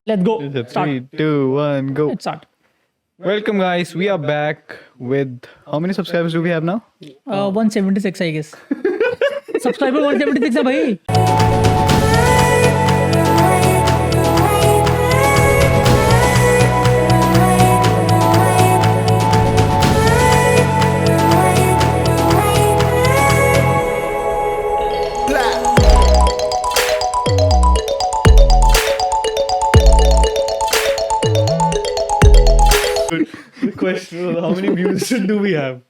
Let's go. Is it Start. 3, 2, 1, go. Let's start. Welcome, guys. We are back with how many subscribers do we have now? 176, I guess. Subscriber 176 है भाई. The question was, how many views do we have?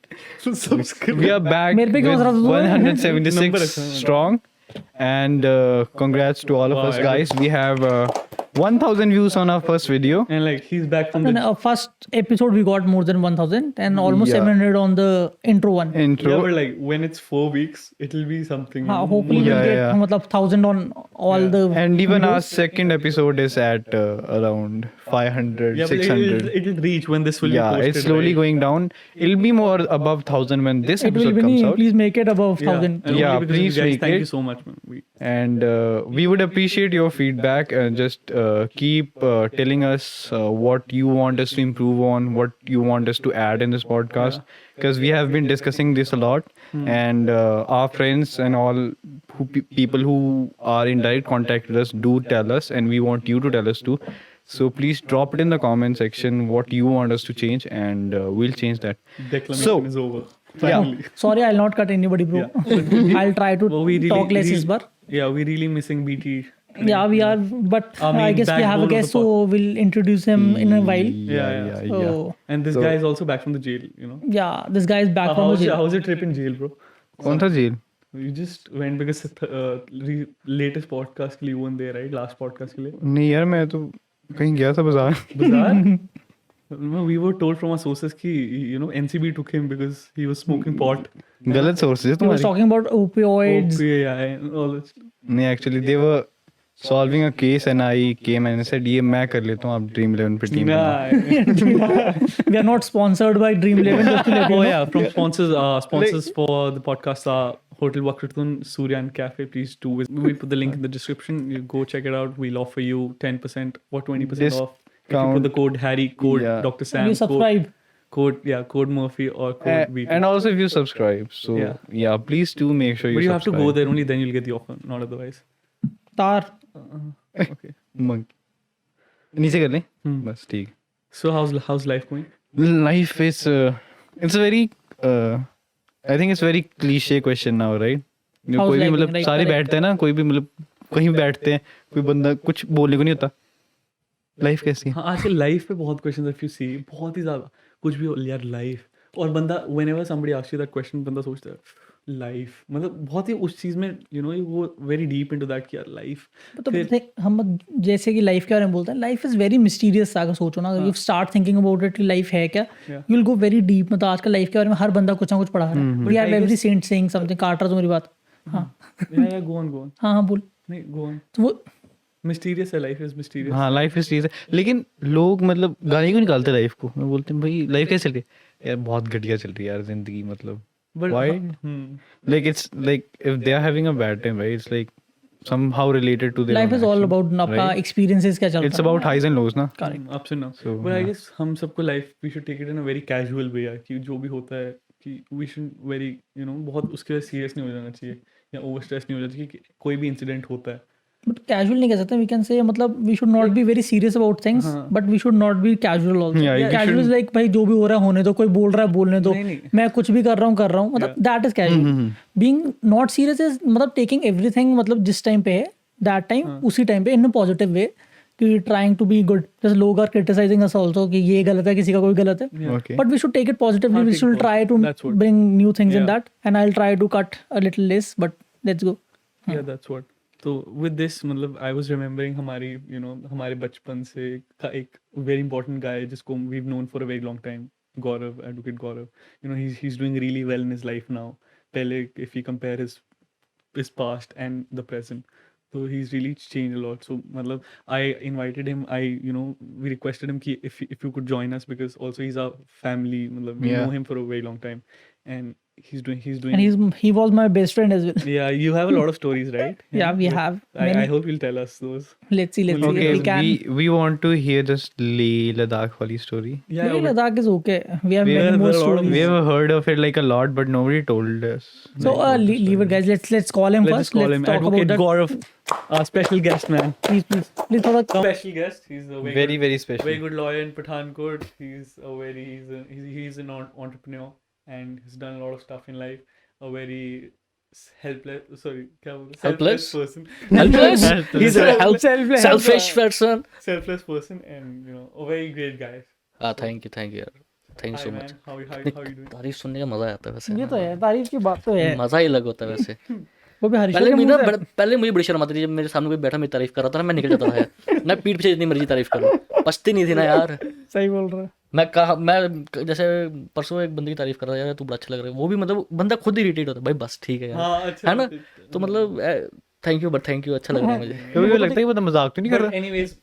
Subscribe. We are back मेरे पे with क्यों हंस रहा तू? 176 strong. And congrats to all of Wow, us, I guys. We have 1000 views on our first video. And like he's back from And the first episode we got more than 1000 and almost Yeah. 700 on the intro one. Intro. yeah, but like when it's 4 weeks, it'll be something. हाँ, hopefully Yeah, we'll get yeah. मतलब 1000 on all the. And even our second episode is at around 500, yeah, but 600. it'll reach when this will be Yeah, posted. it's slowly right? going down. It'll be more above 1000 when this It will episode be comes नहीं, out. please make it above Yeah, 1000. and Yeah, only because please you guys, make thank it. you so much, man. And we would appreciate your feedback and just keep telling us what you want us to improve on, what you want us to add in this podcast, because we have been discussing this a lot. And our friends and all people who are in direct contact with us do tell us, and we want you to tell us too. So please drop it in the comment section what you want us to change, and we'll change that. Declamation So, is over. yeah. Finally. Sorry, I'll not cut anybody, bro. I'll try to Well, we really, talk less really- this bar. Yeah, we're really missing BT. Yeah, we are, but I mean, I guess we have a backbone of guest, the so we'll introduce him in a while. Yeah. So, And this So- guy is also back from the jail, you know. yeah, this guy is back from the jail. How's your trip in jail, bro? कौन सा jail? You just went because latest podcast के लिए you weren't there, right? Last podcast के लिए. नहीं यार, मैं तो कहीं गया था बाजार. Bizarre. No, we were told from our sources कि you know NCB took him because he was smoking pot. गलत सोर्सेज He was तुम्हारी. talking about opioids. Yeah, and all that. नहीं, actually they were solving a case and I came and said ये मैं कर लेता हूँ, आप dream 11 पे टीम बनाओ. Nah. We are not sponsored by Dream 11. Just to let you Oh know. yeah, from sponsors for the podcast are Hotel Wakratun, Surya and Cafe. Please do. We put the link in the description. You go check it out. We'll offer you 10% or 20% off. If you Discount. put the code Harry, code Yeah. Dr. And Sam, you subscribe. code Murphy or code BT. And also if you subscribe, so Yeah. yeah, please do make sure you But you have to subscribe. go there only then you'll get the offer, not otherwise. Tar. Okay. Monkey. नीचे कर लें बस ठीक. So how's life going? Life is it's a very I think it's very cliche question now, right? How's कोई भी life मतलब going? सारे Correct. बैठते हैं ना, कोई भी मतलब कहीं बैठते हैं, कोई बंदा कुछ बोलने को नहीं होता. लाइफ कैसी है? हाँ आजकल लाइफ पे बहुत क्वेश्चंस इफ यू सी बहुत ही ज्यादा कुछ भी हो यार लाइफ और बंदा whenever somebody asks you that question बंदा सोचता है लाइफ मतलब बहुत ही उस चीज में यू नो वो वेरी डीप इनटू दैट कि यार लाइफ तो हम जैसे कि लाइफ के बारे में बोलते हैं, लाइफ इज वेरी मिस्टीरियस. अगर सोचो ना, अगर you start thinking about it, life है क्या, you will go very deep. मतलब आजकल लाइफ के बारे में हर बंदा कुछ ना कुछ पढ़ा रहा है. We have every cent saying something. काट रहा तो मेरी बात. हाँ या गो ऑन हाँ बोल. नहीं गो ऑन तो वो मिस्टीरियस है लाइफ इज मिस्टीरियस हाँ, लाइफ इस चीज़ है, लेकिन लोग मतलब गाली क्यों निकालते लाइफ को? मैं बोलते हैं भाई लाइफ कैसे चल रही है यार, बहुत घटिया चल रही है यार जिंदगी. मतलब but why? Like it's like if they are having a bad time, right? It's like somehow related to their life own is all action, about आपका right? एक्सपीरियंसेस क्या चल रहा है. It's about highs and lows ना. Ups and downs So, but I yeah. Guess हम सबको life we should take it in a very casual way यार कि जो भी होता है कि we should very you know बहुत उसके लिए सीरियस नहीं हो जाना चाहिए या ओवर स्ट्रेस नहीं हो जाना चाहिए कि कोई भी इंसिडेंट होता है बट कैजुअल नहीं कह सकते. वी कैन से मतलब we should not be very serious about things, but we should not be casual also. Yeah, you casual is shouldn't- like भाई जो भी हो रहा है होने दो, कोई बोल रहा है बोलने दो, नहीं. मैं कुछ भी कर रहा हूँ मतलब that is casual. Being not serious is मतलब टेकिंग एवरीथिंग मतलब जिस टाइम पे है दैट टाइम उसी टाइम पे इन अ पॉजिटिव वे कि ट्राइंग टू बी गुड. जैसे लोग आर क्रिटिसाइजिंग अस आल्सो कि ये गलत है, किसी का कोई गलत है, Okay. but we should take it positively. हाँ, We take should it try to That's what- bring new things in Yeah. that, and I'll try to cut a little less, but let's go. या that's what तो with this मतलब I was remembering हमारी you know हमारे बचपन से का एक very important guy जिसको we have known for a very long time Gaurav advocate Gaurav you know he is doing really well in his life now पहले if you compare his past and the present so he's really changed a lot. So matlab I invited him, we requested him ki if you could join us because also he's our family, matlab we Yeah. know him for a very long time. and he's doing and he was my best friend as well. yeah, you have a lot of stories, right? Yeah, we Like, have I many. hope you'll tell us those. Let's see if Okay, we can. we want to hear this Leh Ladakh wali story. Yeah, Leh Ladakh is okay. We have We many have more a lot of- stories. We have heard of it like a lot, but nobody told us. So leave it, guys. Let's call him let's first. just call Let's him talk Advocate about that. Gaurav, our special guest, man. Please throw the Special guest. He's a Very very special. very good lawyer in Pathankot. He's an entrepreneur and he's done a lot of stuff in life. A very selfless person. Helpless? He's a selfish person. Selfless person, and a very great guy. Thank you यार, thank you Hi so man, much. how you doing? तारीफ सुनने का मजा आता है वैसे. ये तो है, तारीफ की बात तो है. मजा ही अलग होता है वैसे. वो भी हरीश पहले के मुझे मुंह ना से. पहले मुझे बड़ी शर्म आती थी जब मेरे सामने कोई बैठा मेरी तारीफ कर रहा था ना, मैं निकल जाता था यार. मैं पीठ पीछे जितनी मर्जी तारीफ करूं, पछती नहीं थी ना यार. सही बोल रहा है. मैं जैसे परसों एक बंदे की तारीफ कर रहा था, यार तू बड़ा अच्छा लग रहा है, वो भी मतलब बंदा खुद ही इरिटेट होता है, भाई बस ठीक है यार, हाँ, अच्छा. है ना. तो मतलब thank you, but thank you, अच्छा लग रहा है मुझे. कभी लगता है कि मतलब मजाक तो नहीं कर But रहा. anyways,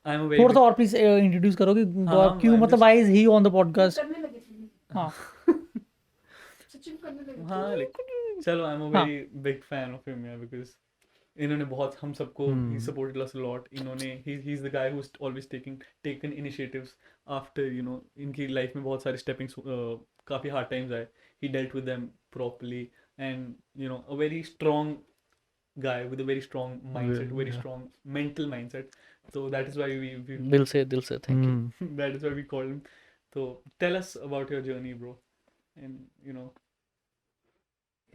I'm a very थोड़ा सा और प्लीज इंट्रोड्यूस करो कि हाँ, क्यों, I'm मतलब why is he on the podcast. करने लगे थे. हाँ सचिन करने लगे थे. हाँ, like, चलो I'm a very big fan of him, yeah, because इन्होंने बहुत हम सबको he supported us a lot. इन्होंने he's the guy who's always taken initiatives after इनकी लाइफ में बहुत सारे stepping काफी hard times आए. He dealt with them properly, and a very strong guy with a very strong mindset, very strong mental mindset. So that is why we दिल से thank you. that is why we call him. So tell us about your journey, bro. And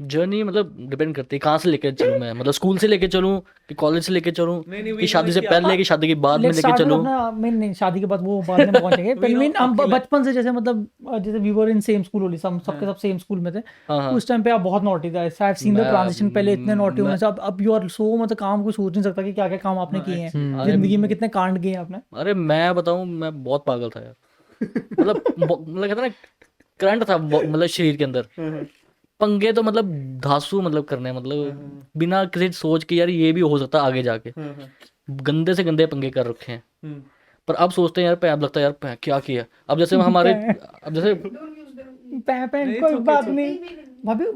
journey मतलब depend करती है कहाँ से लेके चलूँ मैं, मतलब स्कूल से लेके चलूँ कि कॉलेज से लेके चलूँ नहीं, कि शादी से पहले कि शादी के बाद में लेट्स लेके स्टार्ट चलूँ. अपना मेन. नहीं, शादी के बाद वो बाद में पहुंचेंगे. पर मेन हम बचपन से जैसे मतलब जैसे we were in same school only, सबके सब सेम स्कूल में थे. हाँ. उस टाइम पे आप बहुत नॉटी थे. आई हैव सीन द मैं- ट्रांजिशन. पहले इतने नॉटी होने मैं- से अब यू आर सो, मतलब काम को सोच नहीं सकता कि क्या क्या काम आपने किए हैं जिंदगी में, कितने कांड किए हैं आपने. अरे मैं बताऊँ, मैं बहुत पागल था यार. मतलब कहता ना करंट था मतलब शरीर के अंदर. पंगे तो मतलब धांसू मतलब करने, मतलब बिना किसी सोच के यार ये भी हो सकता है आगे जाके. गंदे से गंदे पंगे कर रखे हैं. पर अब सोचते हैं यार, अब लगता है यार क्या किया. अब जैसे हमारे अब जैसे Don't use them. पैन कोई बात नहीं.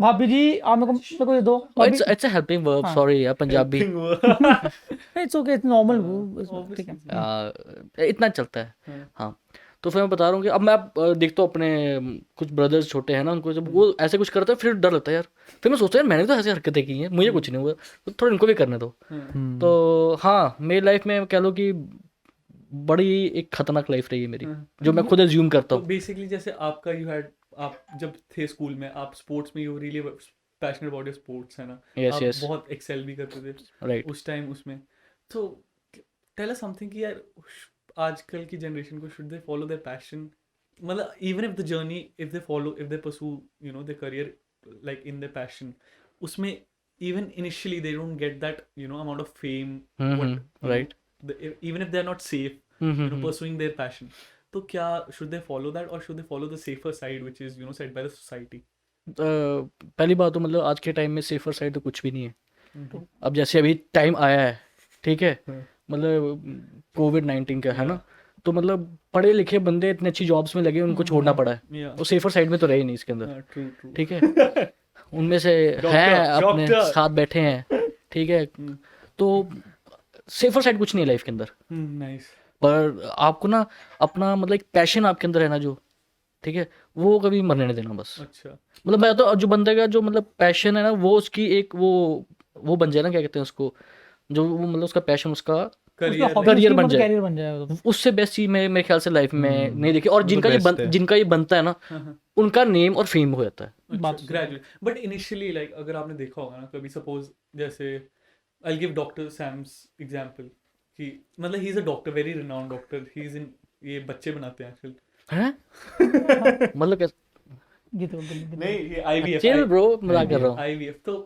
भाभी जी आप मेरे को ये दो. It's a helping verb, sorry यार Punjabi. It's okay, it's normal. ठीक है. इतना चलता है. हाँ, तो फिर मैं बता रहा हूँ कि अब मैं देखता हूँ अपने कुछ ब्रदर्स छोटे हैं ना, उनको जब वो ऐसे कुछ करते हैं फिर डर लगता है यार. फिर मैं सोचता हूँ यार मैंने तो ऐसी हरकतें की हैं, मुझे कुछ नहीं हुआ, तो थोड़ा इनको भी करने दो. तो हाँ, मेरी लाइफ में कह लो कि बड़ी एक खतरनाक लाइफ रही है मेरी, जो मैं खुद एज्यूम करता तो हूँ. बेसिकली जैसे आप जब थे स्कूल में, आप स्पोर्ट्स में you really passionate about your sports, है ना. Yes, आप yes. बहुत एक्सेल भी करते थे राइट. उस टाइम उसमें. तो टेल अस समथिंग कि यार आजकल की जनरेशन को should they follow their passion, मतलब even if the journey if they pursue their career like in their passion, उसमें even initially they don't get that amount of fame, right. Even if they're not safe pursuing their passion. तो क्या should they follow that or should they follow the safer side which is set by the society? पहली बात तो मतलब आज के time में safer side तो कुछ भी नहीं है. अब जैसे अभी टाइम आया है, ठीक है, मतलब कोविड-19 का है ना, तो मतलब पढ़े लिखे बंदे इतने अच्छी जॉब्स में लगे, उनको छोड़ना पड़ा है. वो सेफर साइड में तो रहे नहीं इसके अंदर. True. ठीक है. उनमें से हैं अपने साथ बैठे हैं, ठीक है, तो सेफर साइड कुछ नहीं है लाइफ के अंदर. Nice. पर आपको ना अपना मतलब एक पैशन आपके अंदर है ना जो, ठीक है, वो कभी मरने नहीं देना बस. अच्छा. मतलब मैं तो जो बंदे का जो मतलब पैशन है ना, वो उसकी एक वो बन जाए ना, क्या कहते हैं उसको, जो वो मतलब उसका पैशन, उसका करियर बन जाए. उससे बेस्ट चीज मेरे ख्याल से लाइफ में नहीं देखी. और जिनका ये बनता है ना, उनका नेम और फेम हो जाता है. ग्रेजुएट. बट इनिशियली लाइक अगर आपने देखा होगा ना कभी, सपोज जैसे I will give doctor Sam's example कि मतलब he is a doctor, very renowned doctor. He is in ये बच्चे बनाते हैं आजकल, हैं. मतलब नहीं ये आईवीएफ. चिल ब्रो, मजाक कर रहा हूँ. आईवीएफ. तो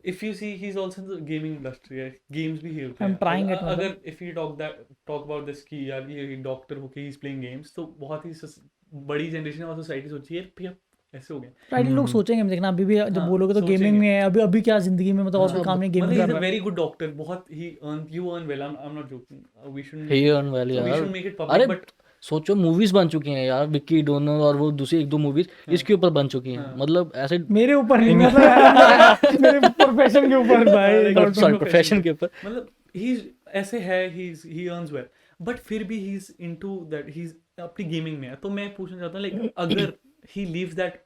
if you see he's also in the gaming industry, games भी खेलते हैं. I'm trying it. अगर if you talk about this कि यार ये डॉक्टर होके he's playing games, तो बहुत ही बड़ी जनरेशन और सोसाइटी सोची है यार ऐसे हो गया. राइट. लोग सोचेंगे हम देखना अभी भी जब बोलोगे तो गेमिंग में है, अभी क्या जिंदगी में मतलब और कोई काम नहीं, गेमिंग मतलब कर he's रहा a है. very good doctor. बहुत ही you earn well. I'm not joking. We shouldn't. He earn well, So we यार. should make it public. अरे But सोचो मूवीज बन चुकी हैं यार, विक्की डोनर और वो दूसरी 1-2 मूवीज इसके ऊपर बन चुकी हैं, मतलब ऐसे मेरे ऊपर नहीं, मतलब मेरे प्रोफेशन के ऊपर भाई, सॉरी प्रोफेशन के ऊपर। मतलब ही ऐसे है, ही अर्न्स वेल, बट फिर भी ही इज इनटू दैट, ही अपनी गेमिंग में है। तो मैं पूछना चाहता हूँ लाइक अगर he leaves that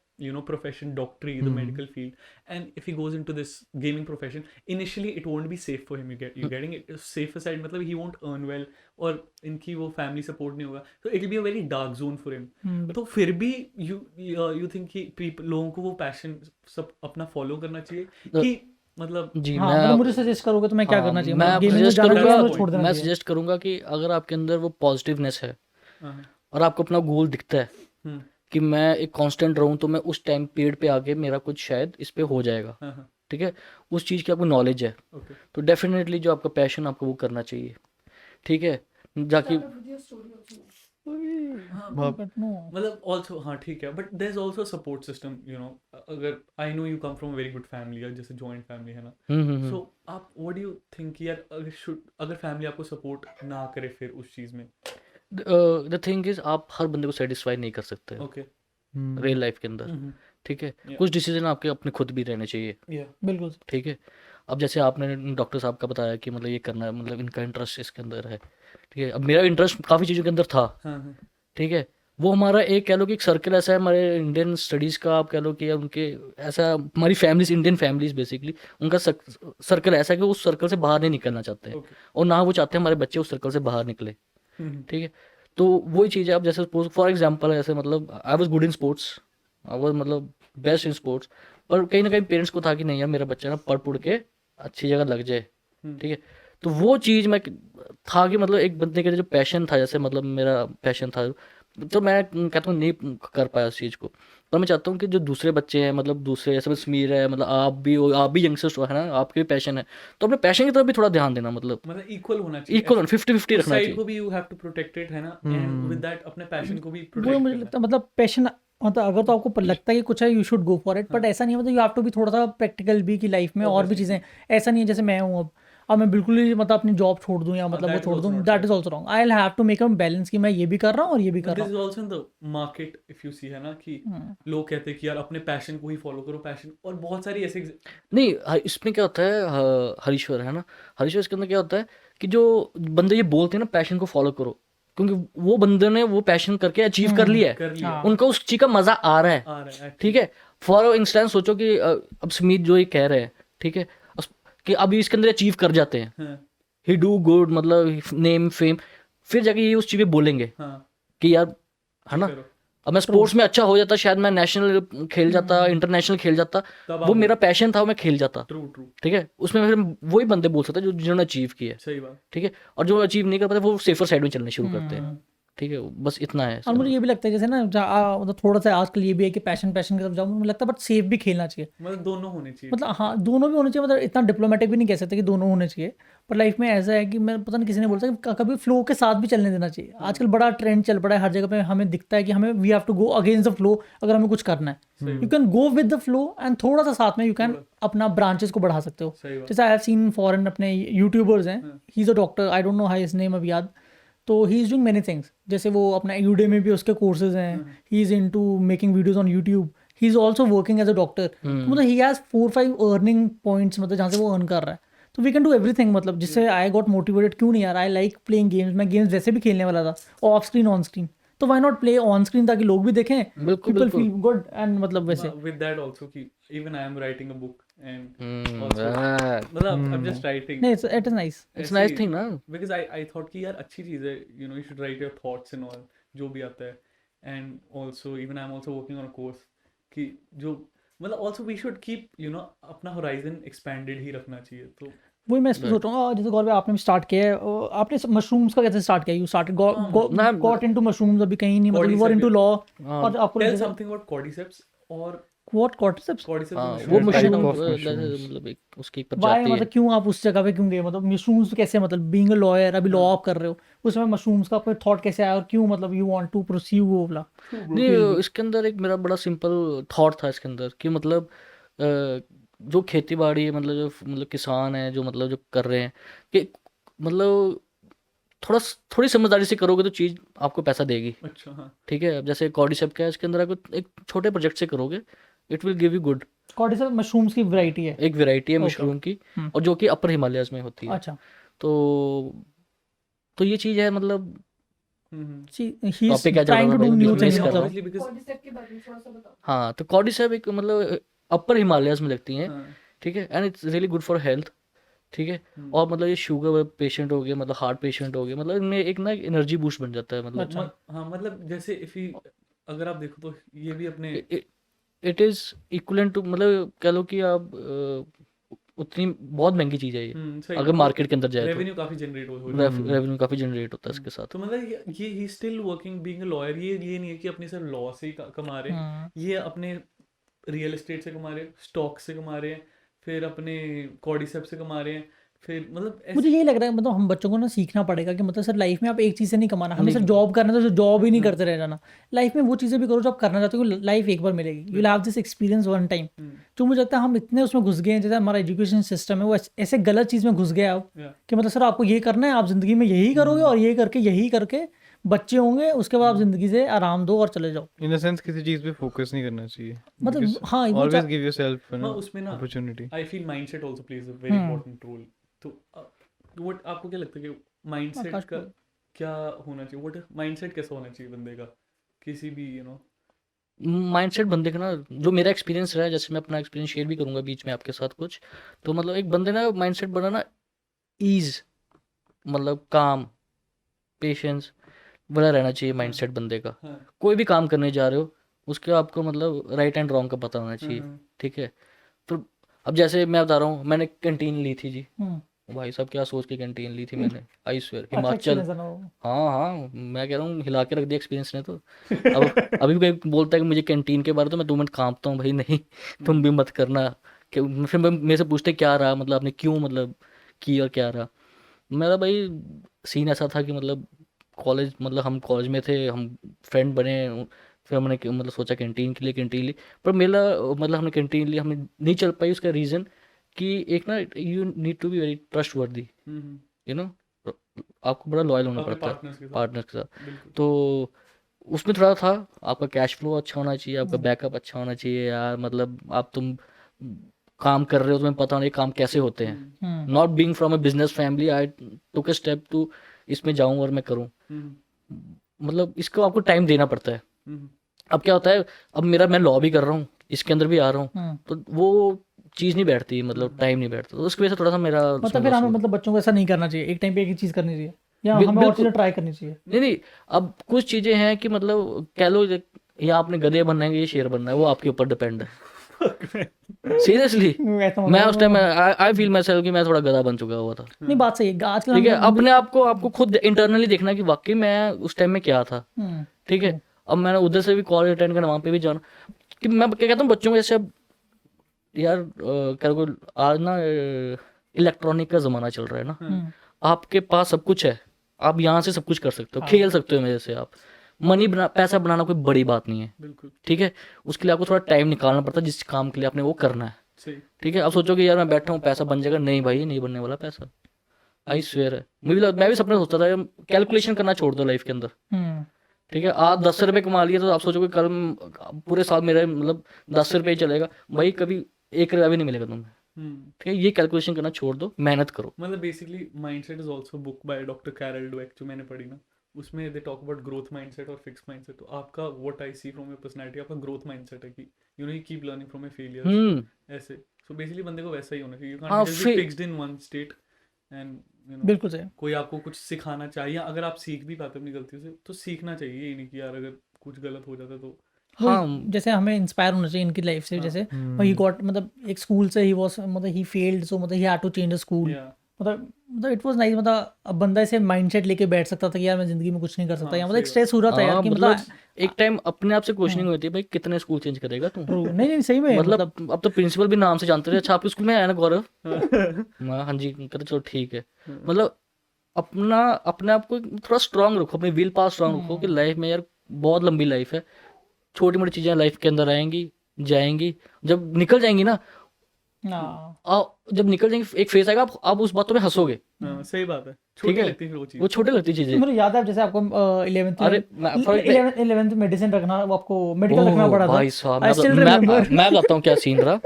profession, doctory, the medical field, and if he goes into this gaming profession, initially it won't be safe for him, you getting it, safer side मतलब he won't earn well, और इनकी वो family support नहीं होगा, so it will be a very dark zone for him। तो फिर भी you think कि लोगों को वो passion सब अपना follow करना चाहिए कि मतलब जी हाँ, मतलब मुझे सजेस्ट करोगे तो मैं क्या करना चाहिए, मैं मतलब गेमिंग में सजेस्ट जाना चाहिए, करूंगा, छोड़ देना मैं चाहिए? सजेस्ट करूंगा कि अगर आपके अंदर वो पॉजिटिवनेस है हाँ, और आपको अपना गोल दिखता है हम्म, कि मैं एक कांस्टेंट रहूं, तो मैं उस टाइम पीरियड पे आके मेरा कुछ शायद इस पे हो जाएगा, हाँ, हाँ, ठीक है, उस चीज़ की आपको नॉलेज है, okay, तो डेफिनेटली जो आपका पैशन आपको वो करना चाहिए, ठीक है, जाके Start up with your story also. But no, मतलब also हाँ ठीक है, but there's also a support system, अगर I know you come from a very good family, या जैसे joint family है ना, so आप what do you think कि यार अगर family आपको support ना करे फिर उस चीज़ में, द थिंग इज आप हर बंदे को सेटिस्फाई नहीं कर सकते okay, रियल लाइफ के अंदर, ठीक है, Yeah. कुछ डिसीजन आपके अपने खुद भी रहने चाहिए, yeah, बिल्कुल ठीक है। अब जैसे आपने डॉक्टर साहब का बताया कि मतलब ये करना है, मतलब इनका इंटरेस्ट इसके अंदर है, ठीक है, अब मेरा इंटरेस्ट काफ़ी चीज़ों के अंदर था, हाँ, हाँ, ठीक है, वो हमारा एक कह लो कि एक सर्कल ऐसा है हमारे इंडियन स्टडीज़ का, आप कह लो कि उनके ऐसा, हमारी फैमिलीज इंडियन फैमिलीज बेसिकली उनका सर्कल ऐसा है कि उस सर्कल से बाहर नहीं निकलना चाहते हैं, okay, और ना वो चाहते हैं हमारे बच्चे उस सर्कल से बाहर निकले, हम्म, ठीक है। तो वही चीज़ है, अब जैसे फॉर एग्जांपल है, ऐसे मतलब I was good in sports, I was मतलब बेस्ट इन स्पोर्ट्स, पर कहीं ना कहीं पेरेंट्स को था कि नहीं यार मेरा बच्चा ना पढ़ के अच्छी जगह लग जाए, ठीक है, तो वो चीज़ मैं था कि मतलब एक बंदे का जो पैशन था, जैसे मतलब मेरा पैशन था, तो मैं कहता हूँ नहीं कर पाया उस चीज़ को, पर मैं चाहता हूँ कि जो दूसरे बच्चे हैं, मतलब दूसरे जैसे समीर है, मतलब आप भी यंगस्टर्स है ना, आपके भी पैशन है, तो अपने पैशन की तरफ भी थोड़ा ध्यान देना, मतलब मतलब इक्वल होना चाहिए, इक्वल 50-50 उस रखना साइड चाहिए। को भी you have to protect it है ना, and with that अपने passion को भी वो protect मुझे करना लगता है, मतलब पैशन, मतलब अगर तो आपको लगता है कि कुछ है, you should go for it, but ऐसा नहीं है, मतलब यू हैव टू बी थोड़ा सा प्रैक्टिकल भी कि लाइफ में और भी चीज़ें, ऐसा नहीं है जैसे मैं हूँ अब मैं बिल्कुल ही मतलब अपनी जॉब छोड़ दूँ या मतलब वो that is छोड़ also दूँ, not that is also wrong. I will have to make a balance कि मैं ये भी कर रहा हूँ और ये भी कर But रहा this हूँ। is also in the market if you see है ना कि लोग कहते हैं कि यार अपने पैशन को ही फॉलो करो, पैशन, और बहुत सारी ऐसे नहीं इसमें क्या होता है, हरीश्वर है ना, हरीश्वर इसके अंदर क्या होता है कि जो बंदे ये बोलते हैं ना पैशन को फॉलो करो, क्योंकि वो बंदे ने वो पैशन करके अचीव कर लिया है, कर लिया, हाँ। उनको उस चीज़ का मज़ा आ रहा है, आ रहा है ठीक है। फॉर इंस्टेंस सोचो कि अब स्मिथ जो ये कह रहे हैं, ठीक है, कि अभी इसके अंदर अचीव कर जाते हैं, हाँ, ही डू गुड, मतलब नेम फेम, फिर जाके ये उस चीज़ पे बोलेंगे हाँ, कि यार है ना, करो, अब मैं स्पोर्ट्स में अच्छा हो जाता, शायद मैं नेशनल खेल जाता, इंटरनेशनल खेल जाता, तब वो मेरा पैशन था, वो मैं खेल जाता, ट्रू ट्रू, ठीक है, उसमें फिर वही बंदे बोल सकते हैं जो जिन्होंने अचीव किया है, सही बात, ठीक है, और जो अचीव नहीं कर पाते वो सेफर साइड में चलने शुरू करते हैं, ठीक है, बस इतना है। और मुझे ये भी लगता है जैसे ना मतलब थोड़ा सा आजकल ये भी है कि पैशन की तरफ जाऊँ, मुझे लगता है, बट सेफ भी खेलना चाहिए, मतलब दोनों होने चाहिए, मतलब हाँ दोनों भी होने चाहिए, मतलब इतना डिप्लोमेटिक भी नहीं कह सकते कि दोनों होने चाहिए, पर लाइफ में ऐसा है कि मैं पता नहीं किसी ने बोला था कि कभी फ्लो के साथ भी चलने देना चाहिए। आजकल बड़ा ट्रेंड चल पड़ा है हर जगह पे, हमें दिखता है कि हमें we have to go against the flow अगर हमें कुछ करना है। You can go with the flow and थोड़ा सा साथ में यू कैन अपना ब्रांचेस को बढ़ा सकते हो। सही बात, जैसे आई हैव सीन फॉरेन अपने यूट्यूबर्स हैं, he is a doctor, I don't know high his name अभी याद, तो he is doing many things, जैसे वो अपना यूडे में भी उसके कोर्सेज हैं, he is into making videos on YouTube, he is also working as a doctor, तो मतलब ही हैज़ 4-5 अर्निंग पॉइंट्स, मतलब जहाँ से वो अर्न कर रहा है, तो वी कैन डू एवरीथिंग, मतलब जिससे आई गॉट मोटिवेटेड, क्यों नहीं यार, आई लाइक प्लेइंग गेम्स, मैं गेम्स वैसे भी खेलने वाला था ऑफ स्क्रीन ऑन स्क्रीन, तो why not play on screen ताकि लोग भी देखें, बिल्कुल पीपल फील गुड एंड मतलब वैसे। with that also कि even I am writing a book and Right. मतलब I'm just writing, नहीं, it is nice. It's nice thing ना, because I thought कि यार अच्छी चीज़ है, you should write your thoughts and all, जो भी आता है, and also even I'm also working on a course कि जो मतलब also we should keep अपना horizon expanded ही रखना चाहिए, तो वही मैं इस पे सोच रहा हूँ, जैसे गौरव भाई आपने भी स्टार्ट किया है, आपने मशरूम्स का कैसे स्टार्ट किया, you start got into mushrooms, अभी कहीं नहीं, मतलब यू वर इनटू लॉ, और आपको tell something about cordyceps और व्हाट कॉर्टिसेप्स, cordyceps हाँ, mushroom, वो type मशरूम of mushrooms. मतलब एक उसकी एक वाई, प्रजाति मतलब है। क्यों आप उस जगह पे क्यों गए, मतलब मशरूम्स कैसे, मतलब बीइंग अ लॉयर, अभी लॉ आप कर रहे हो, उसमें मशरूम्स का आपको थॉट कैसे आया और क्यों, मतलब यू वांट टू परस्यू वो वाला। नहीं इसके अंदर एक मेरा बड़ा सिंपल थॉट था इसके अंदर कि मतलब जो खेती बाड़ी है, मतलब जो मतलब किसान है जो मतलब जो कर रहे हैं कि मतलब थोड़ी समझदारी से करोगे तो चीज़ आपको पैसा देगी, अच्छा हाँ ठीक है। अब जैसे कॉर्डिसेप का है, इसके अंदर अगर एक छोटे प्रोजेक्ट से करोगे it will give you good. कॉर्डिसोल मशरूम्स की वैरायटी है। एक वैरायटी है Okay. मशरूम की, हम्म। और जो कि अपर हिमालयस में होती है। अच्छा, तो ये चीज़ है, मतलब ही इज Topic क्या चल रहा ट्राइंग था टू डू भाई, न्यू बीच में थिंग्स इसका मतलब। obviously because कॉर्डिसेप के बारे में थोड़ा सा बताओ। हाँ, तो कॉर्डिसेप एक मतलब अपर हिमालयस में लगती हैं, हाँ, ठीक है, and it's really good for health, ठीक है। और मतलब ये शुगर पेशेंट हो गए, मतलब हार्ट पेशेंट हो गए, मतलब इनमें एक ना एनर्जी बूस्ट बन जाता है, मतलब अच्छा। हाँ मतलब जैसे अगर आप देखो तो ये भी अपने इट इज इक्वलेंट टू, मतलब कह लो कि आप उतनी बहुत महंगी चीज़ है ये, सही अगर मार्केट के अंदर जाए तो रेवेन्यू काफी जनरेट हो रेवेन्यू काफ़ी जनरेट होता है इसके साथ। तो मतलब ये he still working being a lawyer. ये नहीं है कि अपने सिर्फ लॉ से ही कमा रहे हैं, हम्म। ये अपने रियल एस्टेट से कमा रहे हैं, स्टॉक से कमा रहे हैं, फिर अपने कॉर्डिसेप से कमा रहे हैं, फिर मतलब मुझे यही लग रहा है मतलब हम बच्चों को ना सीखना पड़ेगा कि मतलब सर लाइफ में आप एक चीज़ से नहीं कमाना, हमें नहीं सिर्फ जॉब करना है तो जॉब ही नहीं करते रह जाना। लाइफ में वो चीज़ें भी करो जो आप करना चाहते हो, लाइफ एक बार मिलेगी, you will have this experience one time. जो मुझे लगता है हम इतने उसमें घुस गए हैं, जैसे हमारा एजुकेशन सिस्टम है वो ऐसे गलत चीज़ में घुस गया अब Yeah. कि मतलब सर आपको ये करना है, आप ज़िंदगी में यही करोगे और यही करके बच्चे होंगे, उसके बाद आप ज़िंदगी से आराम दो और चले जाओ। इन द सेंस किसी चीज पे फोकस नहीं करना चाहिए, मतलब हाँ, वो ऑलवेज गिव योरसेल्फ हाँ, उसमें ना opportunity. I feel mindset also plays a very important role. तो व्हाट आपको क्या लगता है कि माइंडसेट आकाश का को- क्या होना चाहिए? व्हाट माइंडसेट कैसा होना चाहिए बंदे का किसी भी माइंडसेट बंदे का ना, जो मेरा एक्सपीरियंस रहा है, जैसे मैं अपना एक्सपीरियंस शेयर भी करूंगा बीच में आपके साथ कुछ, तो मतलब एक बंदे ना माइंडसेट बनाना ईज, मतलब काम, पेशेंस बड़ा रहना चाहिए माइंडसेट बंदे का। हाँ कोई भी काम करने जा रहे हो उसके आपको मतलब राइट एंड रॉन्ग का पता होना चाहिए, ठीक है। तो अब जैसे मैं बता रहा हूँ, मैंने कैंटीन ली थी जी, भाई साहब क्या सोच के कैंटीन ली थी मैंने, आई स्वेयर, अच्छा हिमाचल। experience है ना वो। हाँ हाँ, मैं कह रहा हूँ हिला के रख दिया एक्सपीरियंस ने तो। अब अभी भी कोई बोलता है कि मुझे कैंटीन के बारे, तो मैं 2 मिनट कांपता हूँ, भाई नहीं तुम भी मत करना। कि फिर मेरे से पूछते क्या रहा, मतलब आपने क्यों मतलब की और क्या रहा। मेरा भाई सीन ऐसा था कि मतलब कॉलेज, मतलब हम कॉलेज में थे, हम फ्रेंड बने, फिर हमने मतलब सोचा कैंटीन ली, पर मेरा मतलब हमने कैंटीन ली, हमें नहीं चल पाई। उसका रीज़न कि एक ना, you need to be very trustworthy, you know, आपको बड़ा लॉयल होना अपने पड़ता है पार्टनर्स के साथ पार्टनर के साथ। बिल्कुल। तो उसमें थोड़ा था, आपका कैश फ्लो अच्छा होना चाहिए, आपका बैकअप अच्छा होना चाहिए यार, मतलब तुम काम कर रहे हो, तुम्हें पता नहीं काम कैसे होते हैं। Not being from a business family, I took a step to इसमें जाऊं और मैं करूं, मतलब इसको आपको टाइम देना पड़ता है। अब क्या होता है, अब मैं लॉ भी कर रहा हूँ, इसके अंदर भी आ रहा हूँ, तो वो चीज़ नहीं बैठती, मतलब टाइम नहीं बैठता, तो उसकी वजह से थोड़ा सा मेरा मतलब फिर हमें मतलब बच्चों को ऐसा नहीं करना चाहिए, एक टाइम पे एक ही चीज़ करनी चाहिए, या हमें और बिल्कुल। चीज़ें ट्राई करनी चाहिए। नहीं, अब कुछ चीज़ें हैं कि मतलब कह लो या आपने गधे बनना है या शेर बनना है, वो आपके ऊपर डिपेंड है। सीरियसली ऐसा मैं मतलब उस time I feel my self कि मैं थोड़ा गधा बन चुका हुआ था। नहीं, बात सही है आजकल ठीक है, हम अपने आप को आपको खुद इंटरनली देखना कि वाकई मैं उस टाइम में क्या था। ठीक है, अब मैंने उधर से भी कॉलेज अटेंड करना, वहाँ पे भी जाना, कि मैं क्या कहता हूँ बच्चों को, जैसे अब यार क्या को आज ना इलेक्ट्रॉनिक का ज़माना चल रहा है ना, आपके पास सब कुछ है, आप यहाँ से सब कुछ कर सकते हो, खेल सकते हो मेरे से, आप पैसा बनाना कोई बड़ी बात नहीं है। बिल्कुल ठीक है, उसके लिए आपको थोड़ा टाइम निकालना पड़ता है, जिस काम के लिए आपने वो करना है। सही। ठीक है, अब सोचो कि यार मैं बैठा हूँ पैसा बन जाएगा, नहीं भाई नहीं बनने वाला पैसा, आई स्वेयर है। मैं भी सपना सोचता था, कैलकुलेशन करना छोड़ दो लाइफ के अंदर। ठीक है, आज 10 रुपये कमा लिए तो आप सोचोगे कल पूरे साल मेरा मतलब 10 रुपये ही चलेगा, भाई कभी 1 रुपया भी नहीं मिलेगा तुम्हें। ठीक है, ये कैलकुलेशन करना छोड़ दो, मेहनत करो। मतलब basically mindset is also book by doctor Carol Dweck जो मैंने पढ़ी ना, उसमें they talk about growth mindset और फिक्स माइंडसेट। तो आपका what I see from your personality, आपका ग्रोथ माइंडसेट है कि you know you keep learning from your failures, ऐसे। सो बेसिकली बंदे को वैसा ही होना चाहिए, you can't just be fixed in one state and you know बिल्कुल सही। कोई आपको कुछ सिखाना चाहिए, अगर आप सीख भी पाते अपनी गलतियों से तो सीखना चाहिए, ये नहीं कि यार अगर कुछ गलत हो जाता तो हाँ, जैसे हमें इंस्पायर होना चाहिए इनकी लाइफ से, जैसे ही गॉट मतलब एक स्कूल से ही वाज मतलब ही फेल्ड, सो मतलब he had to change the school, मतलब इट वाज नाइस। मतलब अब बंदा ऐसे माइंडसेट लेके बैठ सकता था कि यार मैं जिंदगी में कुछ नहीं कर सकता, या मतलब एक स्ट्रेस हो रहा था यार कि मतलब एक टाइम अपने आप से क्वेश्चनिंग होती है, भाई कितने स्कूल चेंज करेगा तू। नहीं सही में मतलब अब तो प्रिंसिपल भी नाम से जानते थे, अच्छा आपके स्कूल में आया ना गौरव, हाँ जी, कहते चलो ठीक है। मतलब अपने आप को थोड़ा स्ट्रांग रखो, अपनी विल पावर स्ट्रांग रखो कि लाइफ में यार बहुत लंबी लाइफ है, छोटी मोटी चीज़ें लाइफ के अंदर आएंगी जाएंगी, जब निकल जाएंगी ना हाँ जब निकल जाएंगे एक फेस आएगा, आप उस बातों में हंसोगे, हाँ, सही बात है, ठीक छोटी है, लगती है फिर वो चीज। वो छोटे लगती चीजें। मुझे याद है जैसे आपको 11th अरे इलेवेंथ मेडिसिन रखना, वो आपको मेडिकल रखना ओह पड़ा था। भाई साहब, आई स्टिल मैं रिमेम्बर। मैं बताता हूँ क्या सीन रहा।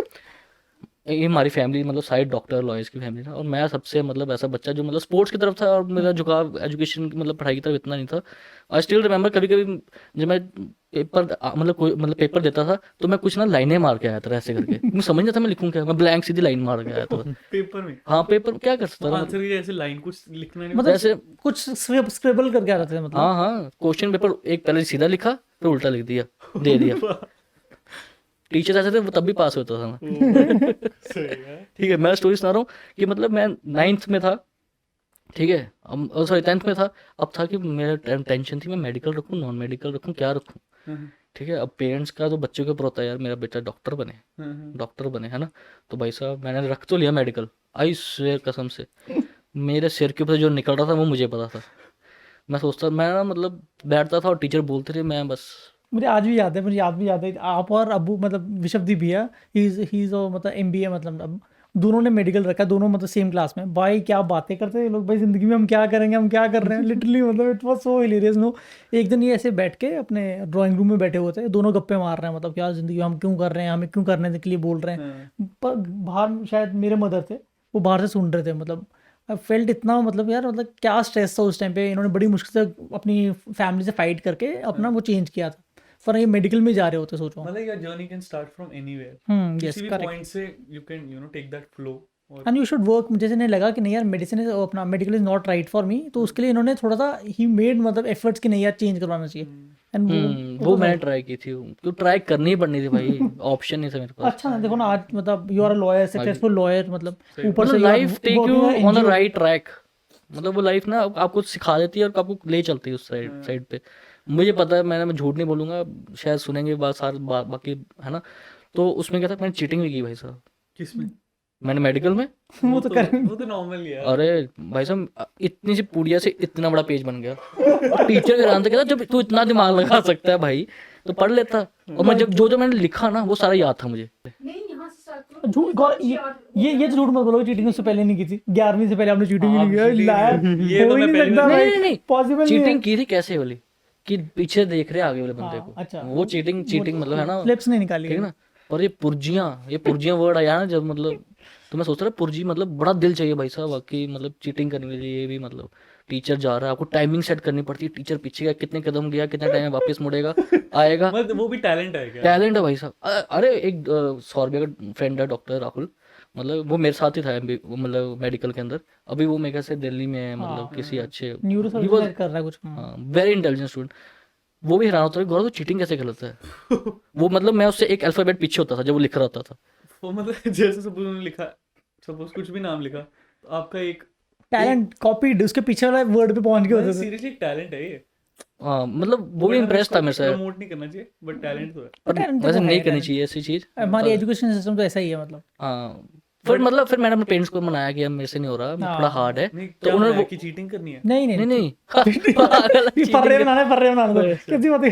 ये हमारी फैमिली मतलब साइड डॉक्टर लॉयर्स की फैमिली था, और मैं सबसे मतलब ऐसा बच्चा जो मतलब स्पोर्ट्स की तरफ था, और मेरा झुकाव एजुकेशन मतलब पढ़ाई की तरफ इतना नहीं था। आई स्टिल रिमेम्बर कभी कभी जब मैं पेपर मतलब कोई मतलब पेपर देता था, तो मैं कुछ ना लाइनें मार के आया था ऐसे करके, मैं समझ नहीं था मैं लिखूं क्या, मैं ब्लैंक सीधी लाइन मार के आया था। पेपर में हाँ पेपर क्या कर सकता था आंसर की जैसे लाइन कुछ लिखना नहीं मतलब जैसे, कुछ स्क्रिबल करके आ रहे थे मतलब। हाँ हाँ क्वेश्चन पेपर एक पहले सीधा लिखा फिर उल्टा लिख दिया, दे दिया। टीचर ऐसे थे वो तब भी पास होता था मैं। सही है। ठीक है, मैं स्टोरी सुना रहा हूँ कि मतलब मैं 9th में था, ठीक है, अब सॉरी 10th में था। अब था कि मेरा टेंशन थी मैं मेडिकल रखूँ नॉन मेडिकल रखूँ क्या रखूँ, हाँ, ठीक है। अब पेरेंट्स का तो बच्चों के ऊपर होता है यार, मेरा बेटा डॉक्टर बने, हाँ, डॉक्टर बने, है ना। तो भाई साहब मैंने रख तो लिया मेडिकल, आई स्वेयर कसम से मेरे सिर के ऊपर जो निकल रहा था वो मुझे पता था। मैं सोचता मैं ना मतलब बैठता था और टीचर बोलते थे, मैं बस मुझे आज भी याद है, मुझे आज भी याद है आप और अबू मतलब विशवदीप भैया, ही इज मतलब MBA मतलब अब दोनों ने मेडिकल रखा, दोनों मतलब सेम क्लास में। भाई क्या बातें करते हैं ये लोग, भाई जिंदगी में हम क्या करेंगे, हम क्या कर रहे हैं लिटरली मतलब it was so hilarious no. एक दिन ये ऐसे बैठ के अपने ड्राइंग रूम में बैठे हुए थे, दोनों गप्पे मार रहे हैं मतलब क्या जिंदगी में हम क्यों कर रहे हैं, हमें क्यों करने के लिए बोल रहे हैं। हाँ। पर बाहर शायद मेरे मदर थे, वो बाहर से सुन रहे थे। मतलब आई फेल्ट इतना मतलब यार मतलब क्या स्ट्रेस था उस टाइम पे, इन्होंने बड़ी मुश्किल से अपनी फैमिली से फाइट करके अपना वो चेंज किया था, पर ये मेडिकल में जा रहे होते सोचो। मतलब your journey can start from anywhere, yes किसी भी करेक्ट। पॉइंट से you can take that flow. और एंड यू शुड वर्क, जैसे नहीं लगा कि नहीं यार मेडिसिन इज अपना medical is not right for me, तो उसके लिए इन्होंने थोड़ा सा ही मेड मतलब एफर्ट्स कि नहीं यार चेंज करवाना चाहिए। एंड वो मैंने ट्राई की थी, तो ट्राई करनी ही पड़नी थी भाई, ऑप्शन नहीं था मेरे पास। अच्छा ना देखो ना आज मतलब you are a lawyer, successful lawyer, मतलब ऊपर से life take you on the right track, मतलब वो लाइफ ना आपको सिखा देती है और आपको ले चलती है उस साइड पे। मुझे पता है, मैं झूठ नहीं बोलूंगा, शायद सुनेंगे बात सारे बाकी, है ना। तो उसमें क्या था, मैंने चीटिंग भी की भाई साहब, किसमें? मैंने मेडिकल में। वो तो कर वो तो नॉर्मल है। अरे भाई साहब इतनी सी पुड़िया से इतना बड़ा पेज बन गया, और टीचर के जानते कहता जब तू इतना दिमाग लगा सकता है भाई तो पढ़ लेता। और मैं जब जो मैंने लिखा ना वो सारा याद था मुझे। नहीं यहाँ से स्टार्ट करो। झूठ ये तो झूठ मत बोलो, चीटिंग उससे पहले नहीं की थी, 11वीं से पहले आपने चीटिंग नहीं किया, लायर ये तो हो ही मैं नहीं पहली सकता बार- भाई, नहीं पॉसिबल नहीं चीटिंग है। की थी कैसे वाली, कि पीछे देख रहे आगे वाले बंदे को, अच्छा। वो चीटिंग मतलब है ना, स्लिप्स नहीं निकाली ठीक है ना। और ये पुर्जियां वर्ड आया ना जब, मतलब तो मैं सोच रहा पुर्जी मतलब बड़ा दिल चाहिए भाई साहब बाकी, मतलब चीटिंग करने के लिए। ये भी मतलब टीचर जा रहा है, आपको टाइमिंग सेट करनी पड़ती है, टीचर पीछे गया कितने कदम गया कितने टाइम में वापस मुड़ेगा आएगा, मतलब वो भी टैलेंट है क्या? टैलेंट है भाई साहब। अरे एक सौरभ का फ्रेंड है डॉक्टर राहुल, मतलब वो मेरे साथ ही था मतलब मेडिकल के अंदर। अभी वो मेरे से दिल्ली में है, मतलब किसी अच्छे न्यूरो he was- सर्जन कर रहा है कुछ। Very intelligent student. वो भी हैरान होता है गौरव तो चीटिंग कैसे कर लेता है। वो मतलब मैं उससे एक अल्फाबेट पीछे होता था जब वो लिख रहा होता था। वो मतलब जैसे सपोज उन्होंने लिखा, सपोज कुछ भी नाम लिखा, तो आपका एक टैलेंट कॉपीड उसके पीछे वाले वर्ड पे पहुंच गए होते थे। सीरियसली टैलेंट है ये। हाँ मतलब वो भी इम्प्रेस था मेरे से, प्रमोट नहीं करना चाहिए बट टैलेंट तो है। पर talent तो वैसे वो है नहीं करनी talent। चाहिए ऐसी चीज। हमारी एजुकेशन सिस्टम तो ऐसा ही है मतलब। हाँ फिर मैंने अपने पेरेंट्स को मनाया कि अब मेरे से नहीं हो रहा, थोड़ा हार्ड है। नहीं तो तो उन्होंने उन्होंने की चीटिंग करनी है। नहीं नहीं नहीं नहीं पागल है, फर्रे बनाना दो कैसी बात है।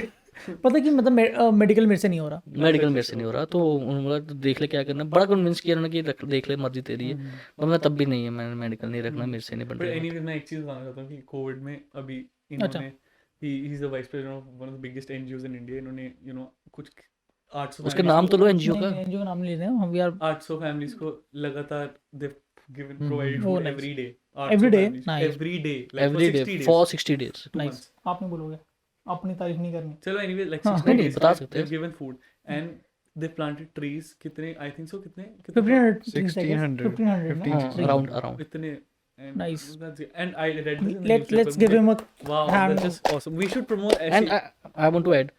पता है कि मतलब मेडिकल मेरे से नहीं हो रहा। मेडिकल मेरे से नहीं हो रहा, तो उन्होंने बोला तो देख ले क्या करना है। बड़ा कन्विंस किया उन्होंने कि देख ले मर्जी तेरी है, पर मैं तब भी नहीं है, मैंने मेडिकल नहीं रखना, मेरे से नहीं बन बट रहा। एनीवेज मैं एक चीज बताना चाहता हूँ कि कोविड में अभी इन्होंने he is the vice president of one of the biggest NGOs in India. इन्होंने कुछ 800 उसके नाम तो लो एनजीओ का। एनजीओ का नाम ले रहे हैं हम, वी आर 800 फैमिलीज को लगातार they given provided Oh, food nice. Every day. Every day? Nice. Every day like every day 60 for days 60 days. 2 nice. months। आप नहीं बोलोगे, अपनी तारीफ नहीं करनी। चलो एनीवे लाइक हाँ, 60 नहीं, days बता सकते they've हैं। given food and they planted trees कितने आई थिंक सो कितने 1500 1600 1500 1500 अराउंड इतने and Nice. and I read this in the let's newspaper. give him a Wow, hand. that's just awesome. We should promote and ऐसी I want to add,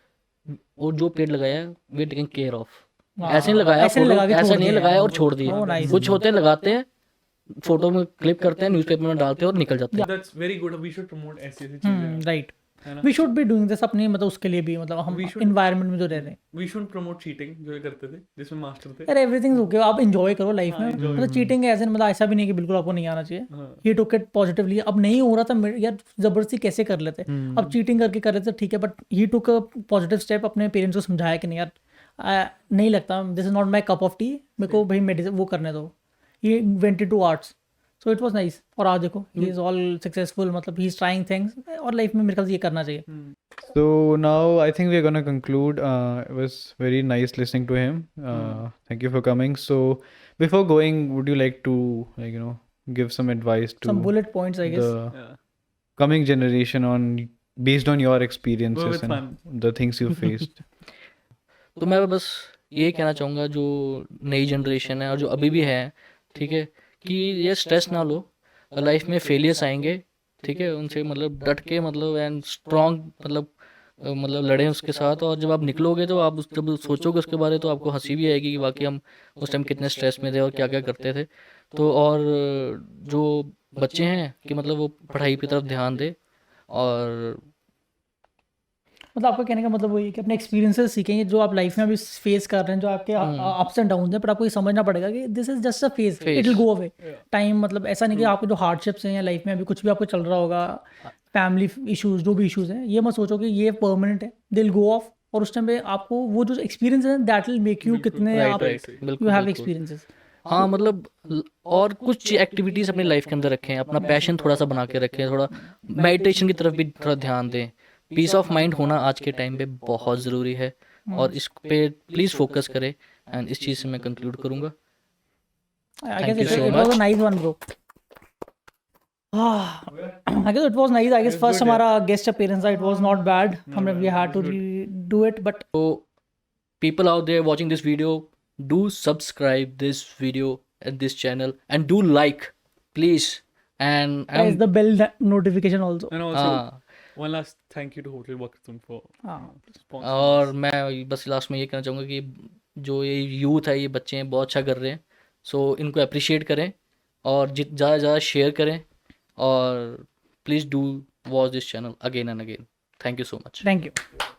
वो जो पेड़ लगाया है we taking care of. हाँ, ऐसे नहीं लगाया ऐसे नहीं फोटो, लगा के ऐसा छोड़ नहीं दिया। लगाया और छोड़ दिया। Oh, nice. कुछ होते हैं लगाते हैं, फोटो में क्लिप करते हैं, न्यूज़पेपर में डालते हैं और निकल जाते हैं। that's very good. We should promote ऐसी ऐसी चीजें। राइट, है ना? We should be doing this अपनी मतलब उसके लिए भी, मतलब हम We should- एनवायरनमेंट में जो रह रहे हैं। We shouldn't promote cheating जो ये करते थे जिसमें मास्टर थे। यार एवरीथिंग ओके, आप एंजॉय करो लाइफ हाँ, में। enjoy मतलब चीटिंग ऐसे मतलब ऐसा भी नहीं कि बिल्कुल आपको नहीं आना चाहिए। हाँ। ही टुक इट पॉजिटिवली। अब नहीं हो रहा था यार जबरदस्ती कैसे कर लेते, अब चीटिंग करके कर रहे थे ठीक है, but he took a positive step, अपने पेरेंट्स को समझाया कि नहीं यार नहीं लगता, this is not my cup of tea, मेरे को भाई मेडिसिन वो करने दो. He wanted to arts, so it was nice. और आज देखो ही इज ऑल सक्सेसफुल, मतलब ही इज ट्राइंग थिंग्स, और लाइफ में मेरे ख्याल से ये करना चाहिए. So now I think we're gonna conclude. It was very nice listening to him. Thank you for coming. So before going, would you like to give some advice to Some bullet points, I guess. the Yeah. coming generation on based on your experiences with and fun. the things you faced? तो मैं बस ये कहना चाहूँगा जो नई generation है और जो अभी भी है, ठीक है, कि ये स्ट्रेस ना लो. लाइफ में फेलियर्स आएंगे, ठीक है, उनसे मतलब डट के मतलब एंड स्ट्रॉन्ग मतलब लड़ें उसके साथ. और जब आप निकलोगे तो आप जब सोचोगे उसके बारे तो आपको हंसी भी आएगी कि वाकई हम उस टाइम कितने स्ट्रेस में थे और क्या क्या करते थे. तो और जो बच्चे हैं कि मतलब वो पढ़ाई की तरफ ध्यान दे. और मतलब आपका कहने का मतलब वही है कि अपने एक्सपीरियंसेस सीखेंगे जो आप लाइफ में अभी फेस कर रहे हैं, जो आपके अप्स एंड डाउन हैं, पर आपको ये समझना पड़ेगा कि this is just a phase, it will go away time. मतलब ऐसा नहीं कि आपको जो हार्डशिप्स हैं या लाइफ में अभी कुछ भी आपको चल रहा होगा, फैमिली इश्यूज जो भी इश्यूज हैं, ये मत सोचो कि ये परमानेंट है, दे विल गो ऑफ. और उस टाइम पे आपको वो जो एक्सपीरियंस है दैट विल मेक यू कितने आप बिल्कुल यू हैव बिल्कुल. एक्सपीरियंसेस. हाँ मतलब और कुछ एक्टिविटीज़ अपनी लाइफ के अंदर रखें, अपना पैशन थोड़ा सा बना के रखें, थोड़ा मेडिटेशन की तरफ भी थोड़ा ध्यान दें. पीस ऑफ माइंड होना आज के टाइम पे बहुत ज़रूरी है और इस पे प्लीज़ फोकस करें. एंड इस चीज़ से मैं कंक्लूड करूँगा. I Thank guess you so it was much. a nice one, bro. I guess it was nice. I guess first हमारा guest appearance था, it was not bad. हमने we had to do it, but So people out there watching this video, do subscribe this video and this channel and do like, please. And press the bell notification also. And also, हाँ, one last thank you to Hotel Wakatun for हाँ. sponsoring. और मैं बस last में ये कहना चाहूँगा कि जो ये यूथ है, ये बच्चे हैं, बहुत अच्छा कर रहे हैं. सो इनको अप्रिशिएट करें और ज़्यादा ज़्यादा शेयर करें. और please do watch this channel again and again. Thank you so much. Thank you.